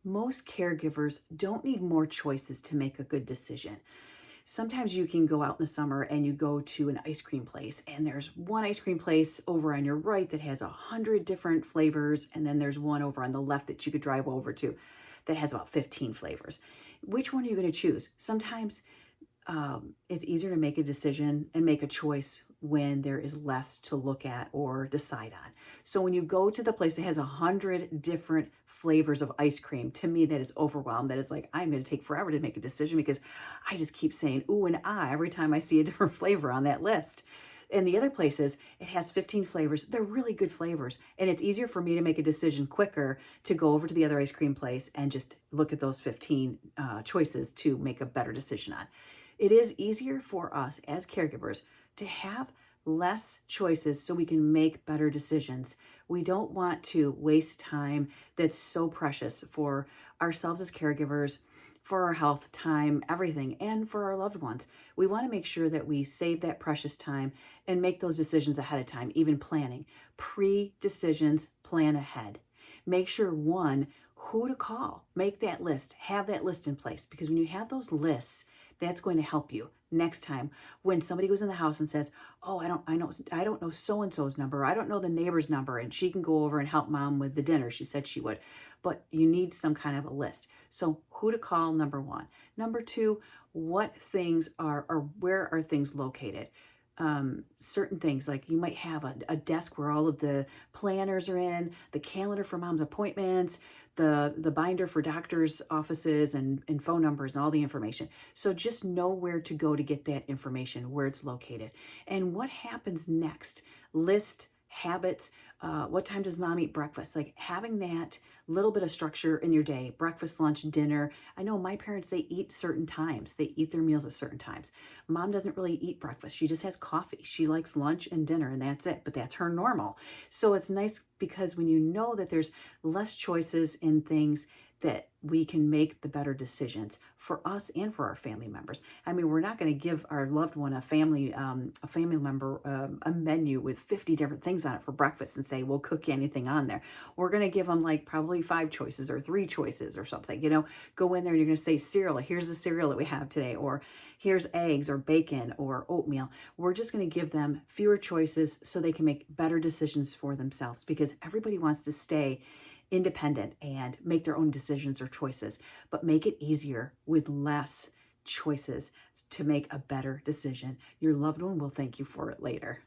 Most caregivers don't need more choices to make a good decision. Sometimes you can go out in the summer and you go to an ice cream place, and there's one ice cream place over on your right that has 100 different flavors, and then there's one over on the left that you could drive over to that has about 15 flavors. Which one are you going to choose? Sometimes it's easier to make a decision and make a choice when there is less to look at or decide on. So when you go to the place that has 100 different flavors of ice cream, to me that is overwhelmed. That is like, I'm going to take forever to make a decision because I just keep saying ooh and ah every time I see a different flavor on that list. And the other places, it has 15 flavors. They're really good flavors. And it's easier for me to make a decision quicker to go over to the other ice cream place and just look at those 15 choices to make a better decision on. It is easier for us as caregivers to have less choices so we can make better decisions. We don't want to waste time that's so precious for ourselves as caregivers, for our health, time, everything, and for our loved ones. We want to make sure that we save that precious time and make those decisions ahead of time, even planning. Pre-decisions, plan ahead. Make sure, one, who to call. Make that list. Have that list in place, because when you have those lists, that's going to help you next time when somebody goes in the house and says, "Oh, I don't know so and so's number. I don't know the neighbor's number, and she can go over and help mom with the dinner. She said she would." But you need some kind of a list. So who to call, number one. Number two, what things are, or where are things located? Certain things, like you might have a desk where all of the planners are in, the calendar for mom's appointments, the binder for doctors' offices and phone numbers and all the information. So just know where to go to get that information, where it's located. And what happens next? List habits. What time does mom eat breakfast? Like having that little bit of structure in your day, breakfast, lunch, dinner. I know my parents, they eat certain times. They eat their meals at certain times. Mom doesn't really eat breakfast. She just has coffee. She likes lunch and dinner, and that's it. But that's her normal. So it's nice because when you know that there's less choices in things, that we can make the better decisions for us and for our family members. I mean, we're not going to give our loved one, a family member, a menu with 50 different things on it for breakfast and say, we'll cook you anything on there. We're going to give them like probably 5 choices or 3 choices or something. Go in there and you're going to say cereal. Here's the cereal that we have today, or here's eggs or bacon or oatmeal. We're just going to give them fewer choices so they can make better decisions for themselves, because everybody wants to stay independent and make their own decisions or choices, but make it easier with less choices to make a better decision. Your loved one will thank you for it later.